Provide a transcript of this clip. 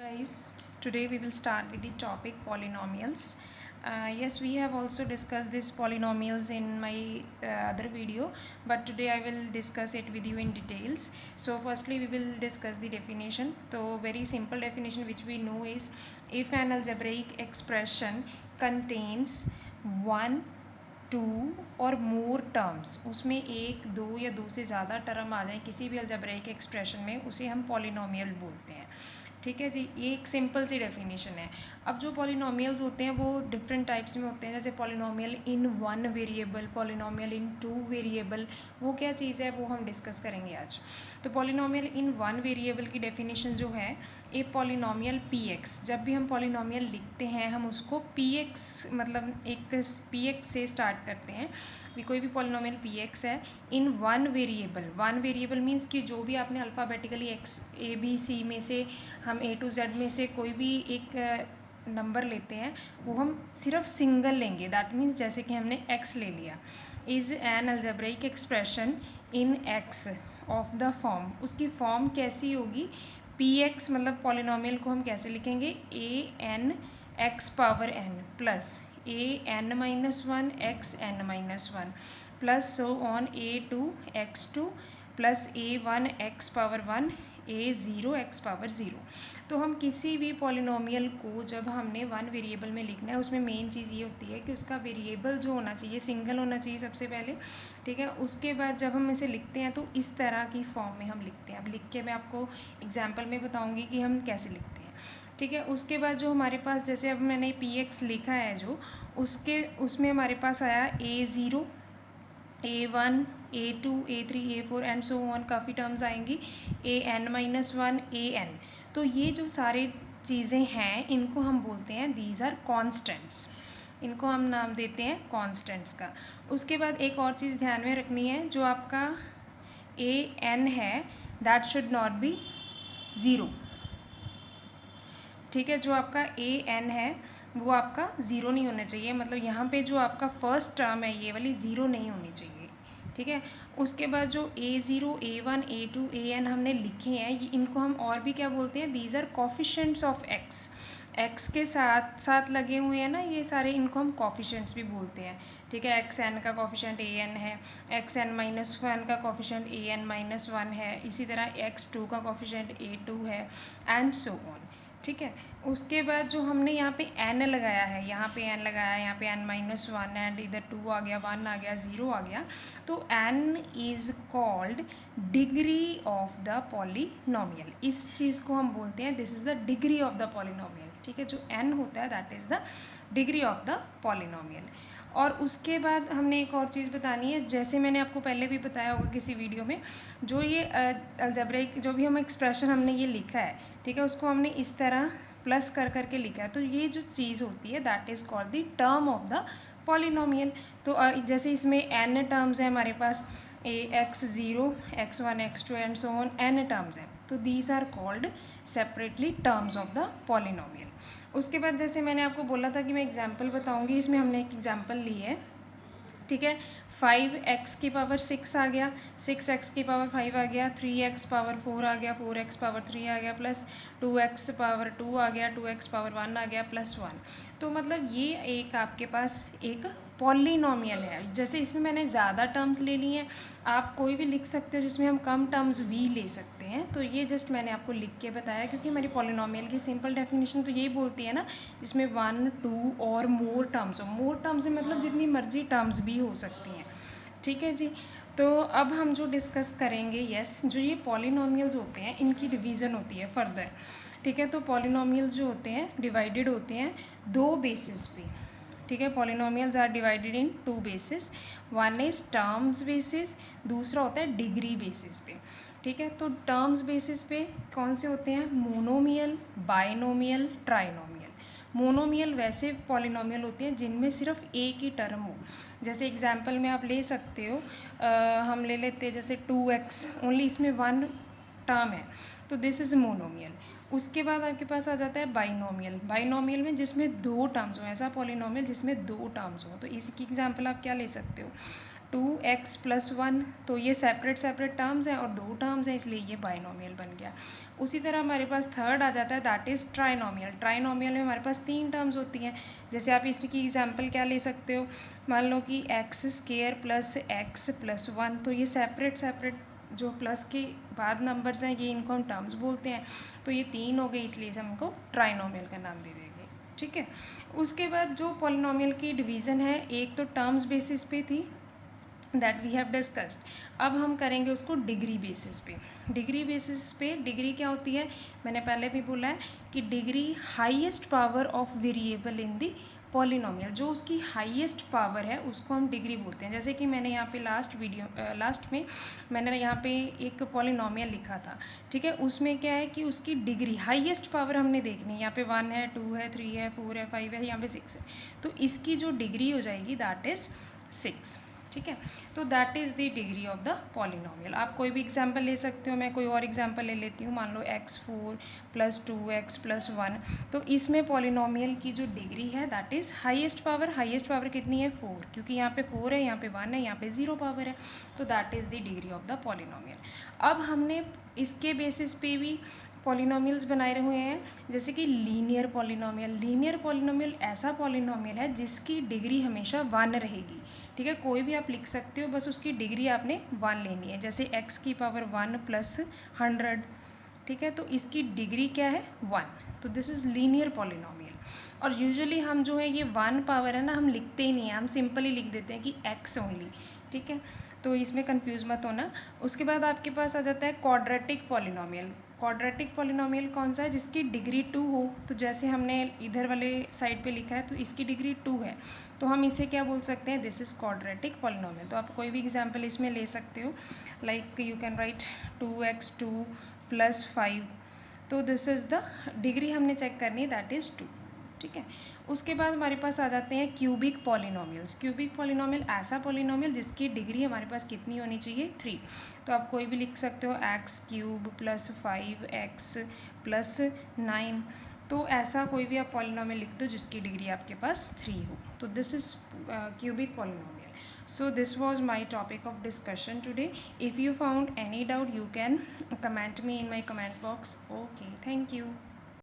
Guys, today we will start with the topic polynomials. Yes, we have also discussed this polynomials in my other video, but today I will discuss it with you in details. So firstly we will discuss the definition. So very simple definition which we know is, if an algebraic expression contains one two और more terms, उसमें एक दो या दो से ज़्यादा term आ जाए किसी भी अलजेब्राइक एक्सप्रेशन में, उसे हम पॉलिनोमियल बोलते हैं। ठीक है जी, ये एक सिंपल सी डेफिनेशन है। अब जो पॉलिनोमियल्स होते हैं वो डिफरेंट टाइप्स में होते हैं, जैसे polynomial in one variable, polynomial in two variable. वो क्या चीज़ है वो हम डिस्कस करेंगे आज। तो पॉलिनोमियल इन वन वेरिएबल की डेफिनेशन जो है, ए पॉलिनोमियल पी एक्स, जब भी हम पॉलिनोमियल लिखते हैं हम उसको पी एक्स मतलब एक पी एक्स से स्टार्ट करते हैं कि कोई भी पॉलिनोमियल पी एक्स है इन वन वेरिएबल मीन्स कि जो भी आपने alphabetically X A B C में से हम ए टू जेड में से कोई भी एक नंबर लेते हैं वो हम सिर्फ सिंगल लेंगे। दैट मीन्स जैसे कि हमने एक्स ले लिया, is an algebraic expression in x of the form. उसकी फॉर्म कैसी होगी, पी एक्स मतलब पॉलिनोमियल को हम कैसे लिखेंगे, a n x power n plus a n minus one x n minus one plus so on a two x two plus a one x power one a zero x power zero. तो हम किसी भी polynomial को जब हमने one variable में लिखना है, उसमें मेन चीज़ ये होती है कि उसका वेरिएबल जो होना चाहिए सिंगल होना चाहिए सबसे पहले। ठीक है, उसके बाद जब हम इसे लिखते हैं तो इस तरह की फॉर्म में हम लिखते हैं। अब लिख के मैं आपको एग्जाम्पल में बताऊँगी कि हम कैसे लिखते हैं। ठीक है, उसके बाद जो हमारे पास, जैसे अब मैंने पी एक्स लिखा है जो, उसमें हमारे पास आया a zero a one a two a three a four and so on, काफ़ी टर्म्स आएंगी, a n minus one a n. तो ये जो सारी चीज़ें हैं इनको हम बोलते हैं दीज आर कॉन्स्टेंट्स, इनको हम नाम देते हैं कॉन्स्टेंट्स का। उसके बाद एक और चीज़ ध्यान में रखनी है, जो आपका ए एन है that should not be zero. ठीक है, जो आपका ए एन है वो आपका ज़ीरो नहीं होना चाहिए, मतलब यहाँ पे जो आपका फर्स्ट टर्म है ये वाली ज़ीरो नहीं होनी चाहिए। ठीक है, उसके बाद जो a zero a one a two a n हमने लिखे हैं, ये इनको हम और भी क्या बोलते हैं, these are coefficients of x. X के साथ साथ लगे हुए हैं ना ये सारे, इनको हम कॉफिशेंट्स भी बोलते हैं। ठीक है, एक्स एन का कॉफिशेंट ए एन है, एक्स एन माइनस वन का कॉफिशेंट ए एन माइनस वन है, इसी तरह एक्स टू का कॉफिशेंट ए टू है एंड सो ऑन। ठीक है, उसके बाद जो हमने यहाँ पे एन लगाया है, यहाँ पे एन लगाया है, यहाँ पे एन माइनस वन एंड इधर टू आ गया, वन आ गया, ज़ीरो आ गया, तो n is called degree of the polynomial. इस चीज़ को हम बोलते हैं this is the degree of the polynomial. ठीक है, जो एन होता है that is the degree of the polynomial. और उसके बाद हमने एक और चीज़ बतानी है, जैसे मैंने आपको पहले भी बताया होगा किसी वीडियो में, जो ये अलजेब्रिक जो भी हम एक्सप्रेशन हमने ये लिखा है, ठीक है, उसको हमने इस तरह प्लस कर करके लिखा है, तो ये जो चीज़ होती है that is called the term of the polynomial. तो जैसे इसमें एन टर्म्स हैं हमारे पास, a x zero x one x two and so on, n terms हैं, तो these are called separately terms of the polynomial. उसके बाद जैसे मैंने आपको बोला था कि मैं एग्जाम्पल बताऊंगी, इसमें हमने एक एग्जाम्पल ली है। ठीक है, फाइव एक्स की पावर सिक्स आ गया, सिक्स एक्स की पावर फाइव आ गया, थ्री एक्स पावर फोर आ गया, फोर एक्स पावर थ्री आ गया, plus two x power two आ गया, टू एक्स पावर वन आ गया, प्लस वन। तो मतलब ये एक आपके पास एक पॉलिनोमियल है। जैसे इसमें मैंने ज़्यादा टर्म्स ले ली हैं, आप कोई भी लिख सकते हो जिसमें हम कम टर्म्स भी ले सकते हैं, तो ये जस्ट मैंने आपको लिख के बताया, क्योंकि हमारी पॉलिनोमियल की सिंपल डेफिनेशन तो यही बोलती है ना, जिसमें वन टू और मोर टर्म्स हो। मोर टर्म्स में मतलब जितनी मर्जी टर्म्स भी हो सकती हैं। ठीक है जी, तो अब हम जो डिस्कस करेंगे, यस, जो ये पॉलिनोमियल्स होते हैं इनकी डिवीज़न होती है फर्दर। ठीक है, तो पॉलिनोमियल्स जो होते हैं डिवाइडेड होते हैं दो बेसिस पे। ठीक है, polynomials are divided into basis, one is terms basis, दूसरा होता है डिग्री बेसिस पे। ठीक है, तो टर्म्स बेसिस पे कौन से होते हैं, मोनोमियल, बाइनोमियल, ट्राइनोमियल। मोनोमियल वैसे पॉलिनोमियल होते हैं जिनमें सिर्फ एक ही टर्म हो। जैसे एग्जांपल में आप ले सकते हो, हम ले लेते हैं जैसे टू एक्स, ओनली इसमें वन टर्म है, तो दिस इज़ मोनोमियल। उसके बाद आपके पास आ जाता है बाइनोमियल, बाइनोमियल में जिसमें दो टर्म्स हो, ऐसा पॉलिनोमियल जिसमें दो टर्म्स हो। तो इसकी एग्जांपल आप क्या ले सकते हो, 2x+1, तो ये सेपरेट सेपरेट टर्म्स हैं और दो टर्म्स हैं, इसलिए ये बाइनोमियल बन गया। उसी तरह हमारे पास थर्ड आ जाता है, दैट इज़ ट्राइनोमियल। ट्राइनोमियल में हमारे पास 3 टर्म्स होती हैं। जैसे आप इसकी एग्जांपल क्या ले सकते हो, मान लो कि x² प्लस x+1, तो ये सेपरेट सेपरेट जो प्लस के बाद नंबर्स हैं, ये इनको हम टर्म्स बोलते हैं। तो ये 3 हो गए, इसलिए हम इनको ट्राइनोमियल का नाम दे देंगे। ठीक है, उसके बाद जो पॉलिनोमियल की डिवीज़न है, एक तो टर्म्स बेसिस पे थी, दैट वी हैव डिस्कस्ड। अब हम करेंगे उसको डिग्री बेसिस पे। डिग्री बेसिस पे डिग्री क्या होती है, मैंने पहले भी बोला है कि degree highest power of variable in the polynomial, जो उसकी हाईएस्ट पावर है उसको हम डिग्री बोलते हैं। जैसे कि मैंने यहाँ पे लास्ट में मैंने यहाँ पे एक पॉलिनोमियल लिखा था, ठीक है, उसमें क्या है कि उसकी डिग्री हाईएस्ट पावर हमने देखनी है। यहाँ पे 1 है, 2 है, 3 है, 4 है, 5 है, यहाँ पे 6 है, तो इसकी जो डिग्री हो जाएगी दैट इज़ 6। ठीक है, तो that is the degree of the polynomial. आप कोई भी एग्जांपल ले सकते हो, मैं कोई और एग्जांपल ले लेती हूँ। मान लो x4 + 2x+1, तो इसमें पॉलिनोमियल की जो डिग्री है दैट इज़ हाईएस्ट पावर कितनी है 4, क्योंकि यहाँ पे 4 है, यहाँ पे 1 है, यहाँ पे 0 पावर है, तो that is the degree of the polynomial. अब हमने इसके बेसिस पे भी पॉलिनोमियल्स बनाए हुए हैं, जैसे कि लीनियर पॉलिनोमियल। लीनियर पॉलिनोमियल ऐसा पॉलिनोमियल है जिसकी डिग्री हमेशा 1 रहेगी। ठीक है, कोई भी आप लिख सकते हो, बस उसकी डिग्री आपने 1 लेनी है। जैसे x⁻1 + 100, ठीक है, तो इसकी डिग्री क्या है 1, तो दिस इज़ लीनियर पॉलिनोमियल। और यूजुअली हम जो है ये 1 पावर है ना, हम लिखते ही नहीं हैं, हम सिंपली लिख देते हैं कि x ओनली। ठीक है, तो इसमें कंफ्यूज मत होना। उसके बाद आपके पास आ जाता है क्वाड्रेटिक पॉलिनोमियल। क्वाड्रेटिक पॉलिनोमियल कौन सा है, जिसकी डिग्री 2 हो। तो जैसे हमने इधर वाले साइड पे लिखा है, तो इसकी डिग्री 2 है, तो हम इसे क्या बोल सकते हैं, दिस इज़ क्वाड्रेटिक पॉलिनोमियल। तो आप कोई भी एग्जांपल इसमें ले सकते हो, like you can write 2x2 + 5, तो दिस इज़ द डिग्री हमने चेक करनी है, दैट इज़ 2। ठीक है, उसके बाद हमारे पास आ जाते हैं क्यूबिक पॉलिनोमियल्स। क्यूबिक पॉलिनोमियल ऐसा पॉलिनोमियल जिसकी डिग्री हमारे पास कितनी होनी चाहिए 3। तो आप कोई भी लिख सकते हो x³ + 5x + 9, तो ऐसा कोई भी आप पॉलिनोमियल लिख दो जिसकी डिग्री आपके पास 3 हो, तो this is cubic polynomial. So this was my topic of discussion today. If you found any doubt, you can comment me in my comment box. Okay, thank you.